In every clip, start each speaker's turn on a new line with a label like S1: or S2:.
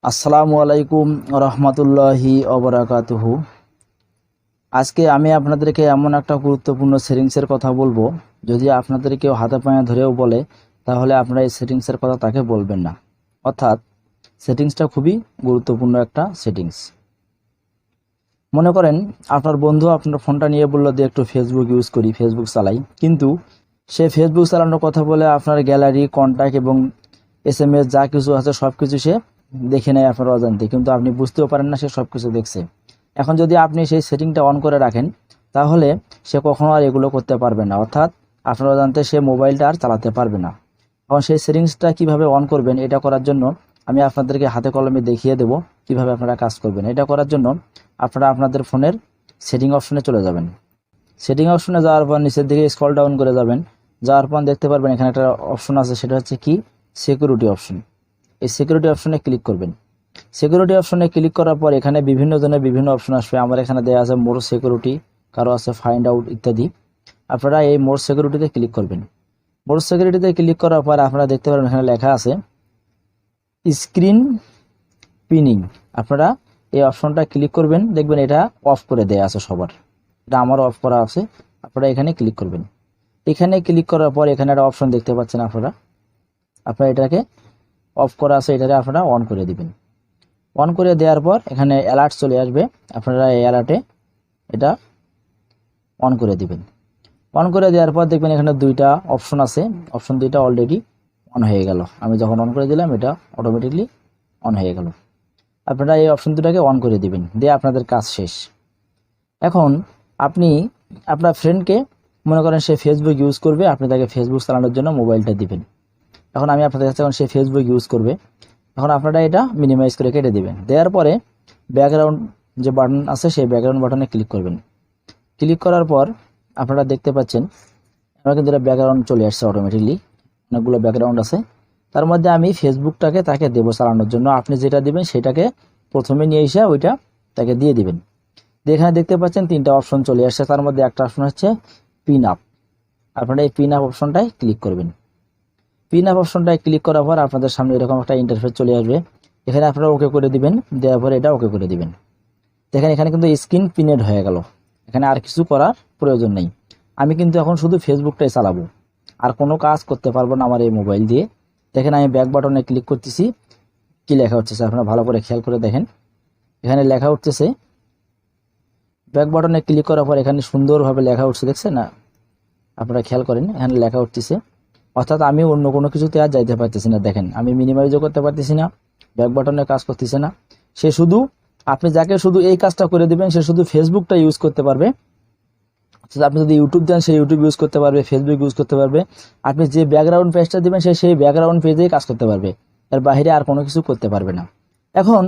S1: আসসালামু আলাইকুম রহমতুল্লাহি অবরাকাতুহু। আজকে আমি আপনাদেরকে এমন একটা গুরুত্বপূর্ণ সেটিংসের কথা বলবো, যদি আপনাদের কেউ হাতে পায়ে ধরেও বলে তাহলে আপনারা এই সেটিংসের কথা তাকে বলবেন না। অর্থাৎ সেটিংসটা খুবই গুরুত্বপূর্ণ একটা সেটিংস। মনে করেন আপনার বন্ধু আপনার ফোনটা নিয়ে বললো যে একটু ফেসবুক ইউজ করি, ফেসবুক চালাই, কিন্তু সে ফেসবুক চালানোর কথা বলে আপনার গ্যালারি, কন্ট্যাক্ট এবং SMS যা কিছু আছে সব কিছু সে দেখে নেয় আপনার অজান্তে, কিন্তু আপনি বুঝতেও পারেন না সে সব কিছু দেখছে। এখন যদি আপনি সেই সেটিংটা অন করে রাখেন তাহলে সে কখনো আর এগুলো করতে পারবে না, অর্থাৎ আপনার অজান্তে সে মোবাইলটা আর চালাতে পারবে না। এখন সেই সেটিংসটা কিভাবে অন করবেন, এটা করার জন্য আমি আপনাদেরকে হাতে কলমে দেখিয়ে দেব কিভাবে আপনারা কাজ করবেন। এটা করার জন্য আপনারা আপনাদের ফোনের সেটিং অপশনে চলে যাবেন। সেটিং অপশনে যাওয়ার পর নিচের দিকে স্ক্রল ডাউন করে যাবেন। যাওয়ার পর দেখতে পারবেন এখানে একটা অপশন আছে, সেটা হচ্ছে কি সিকিউরিটি অপশন। এই সিকিউরিটি অপশনে ক্লিক করবেন। সিকিউরিটি অপশনে ক্লিক করার পর এখানে বিভিন্ন জনের বিভিন্ন অপশন আসবে। আমার এখানে দেওয়া আছে মোর সিকিউরিটি, কারো আছে ফাইন্ড আউট ইত্যাদি। আপনারা এই মোর সিকিউরিটিতে ক্লিক করবেন। মোর সিকিউরিটিতে ক্লিক করার পর আপনারা দেখতে পারবেন এখানে লেখা আছে স্ক্রিন পিনিং। আপনারা এই অপশনটা ক্লিক করবেন, দেখবেন এটা অফ করে দেয়া আছে সবার, এটা আমারও অফ করা আছে। আপনারা এখানে ক্লিক করবেন। এখানে ক্লিক করার পর এখানে একটা অপশন দেখতে পাচ্ছেন আপনারা এটাকে অফ করা আছে, এটাকে আপনারা অন করে দিবেন। অন করে দেওয়ার পর এখানে অ্যালার্ট চলে আসবে, আপনারা এই অ্যালার্টে এটা অন করে দিবেন। অন করে দেওয়ার পর দেখবেন এখানে দুইটা অপশন আছে, অপশন দুইটা অলরেডি অন হয়ে গেল। আমি যখন অন করে দিলাম এটা অটোমেটিকলি অন হয়ে গেল। আপনারা এই অপশন দুটাকে অন করে দিবেন, দিয়ে আপনাদের কাজ শেষ। এখন আপনি আপনার ফ্রেন্ডকে মনে করেন সে ফেসবুক ইউজ করবে, আপনি তাকে ফেসবুক চালানোর জন্য মোবাইলটা দিবেন। এখন আমি আপনাদের কাছে সে ফেসবুক ইউজ করবে, এখন আপনারা এটা মিনিমাইজ করে কেটে দিবেন। দেওয়ার পরে ব্যাকগ্রাউন্ড যে বাটন আছে সেই ব্যাকগ্রাউন্ড বাটনে ক্লিক করবেন। ক্লিক করার পর আপনারা দেখতে পাচ্ছেন আমার কিন্তু এটা ব্যাকগ্রাউন্ড চলে আসছে অটোমেটিকলি, অনেকগুলো ব্যাকগ্রাউন্ড আছে। তার মধ্যে আমি ফেসবুকটাকে তাকে দেবো চালানোর জন্য। আপনি যেটা দিবেন সেটাকে প্রথমে নিয়ে এসে ওইটা তাকে দিয়ে দিবেন। এখানে দেখতে পাচ্ছেন তিনটা অপশন চলে আসছে, তার মধ্যে একটা অপশন হচ্ছে পিন আপ। আপনারা এই পিন আপ অপশনটায় ক্লিক করবেন। পিন আপ অপশনটায় ক্লিক করার পর আপনাদের সামনে এরকম একটা ইন্টারফেস চলে আসবে। এখানে আপনারা ওকে করে দিবেন, দেওয়ার পরে এটা ওকে করে দিবেন। দেখেন এখানে কিন্তু স্ক্রিন পিনেড হয়ে গেল, এখানে আর কিছু করার প্রয়োজন নেই। আমি কিন্তু এখন শুধু ফেসবুকটাই চালাবো, আর কোনো কাজ করতে পারবো না আমার এই মোবাইল দিয়ে। দেখেন আমি ব্যাক বাটনে ক্লিক করতেছি, কি লেখা হচ্ছে আপনারা ভালো করে খেয়াল করে দেখেন। এখানে লেখা উঠতেছে, ব্যাক বাটনে ক্লিক করার পর এখানে সুন্দরভাবে লেখা উঠছে, দেখছেন না? আপনারা খেয়াল করেন এখানে লেখা উঠতেছে, অর্থাৎ আমি অন্য কোনো কিছুতে আর যাইতে পারতেছি না। দেখেন আমি মিনিমাইজও করতে পারতেছি না, ব্যাক বাটনে কাজ করতেছে না। সে শুধু, আপনি যাকে শুধু এই কাজটা করে দিবেন সে শুধু ফেসবুকটা ইউজ করতে পারবে। আপনি যদি ইউটিউব দেন সে ইউটিউব ইউজ করতে পারবে, ফেসবুক ইউজ করতে পারবে। আপনি যে ব্যাকগ্রাউন্ড পেজটা দিবেন সে সেই ব্যাকগ্রাউন্ড পেজেই কাজ করতে পারবে, এর বাইরে আর কোনো কিছু করতে পারবে না। এখন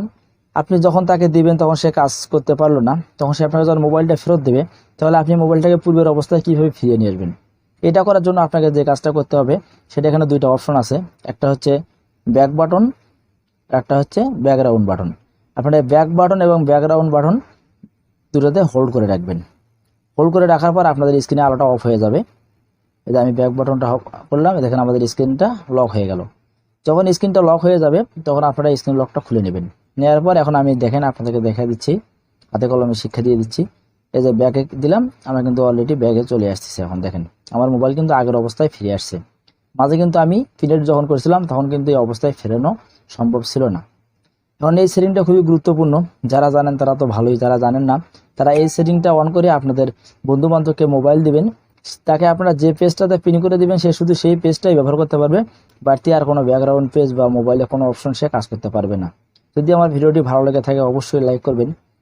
S1: আপনি যখন তাকে দিবেন তখন সে কাজ করতে পারলো না, তখন সে আপনাকে যখন মোবাইলটা ফেরত দেবে তাহলে আপনি মোবাইলটাকে পূর্বের অবস্থায় কীভাবে ফিরিয়ে নিয়ে আসবেন। এটা করার জন্য আপনাকে যে কাজটা করতে হবে সেটা এখানে দুইটা অপশন আছে, একটা হচ্ছে ব্যাক বাটন, একটা হচ্ছে ব্যাকগ্রাউন্ড বাটন। আপনারা ব্যাক বাটন এবং ব্যাকগ্রাউন্ড বাটন দুটোতে হোল্ড করে রাখবেন। হোল্ড করে রাখার পর আপনাদের স্ক্রিনে আলোটা অফ হয়ে যাবে। এই যে আমি ব্যাক বাটনটা অফ করলাম, দেখেন আমাদের স্ক্রিনটা লক হয়ে গেল। যখন স্ক্রিনটা লক হয়ে যাবে তখন আপনারা স্ক্রিন লকটা খুলে নেবেন। নেওয়ার পর এখন আমি দেখেন আপনাদেরকে দেখা দিচ্ছি, হাতে কলমে শিক্ষা দিয়ে দিচ্ছি। এই যে ব্যাগে দিলাম, আমরা কিন্তু অলরেডি ব্যাগে চলে আসতেছে। এখন দেখেন আমার মোবাইল কিন্তু আগের অবস্থায় ফিরে আসছে। মাঝে কিন্তু আমি পিনেট যখন করেছিলাম তখন কিন্তু এই অবস্থায় ফেরানো সম্ভব ছিল না। এখন এই সেটিংটা খুবই গুরুত্বপূর্ণ, যারা জানেন তারা তো ভালোই, যারা জানেন না তারা এই সেটিংটা অন করে আপনাদের বন্ধু বান্ধবকে মোবাইল দিবেন, তাকে আপনারা যে পেজটাতে পিন করে দিবেন সে শুধু সেই পেজটাই ব্যবহার করতে পারবে, বাড়তি আর কোনো ব্যাকগ্রাউন্ড পেজ বা মোবাইলে কোনো অপশন সে কাজ করতে পারবে না। যদি আমার ভিডিওটি ভালো লেগে থাকে অবশ্যই লাইক করবেন।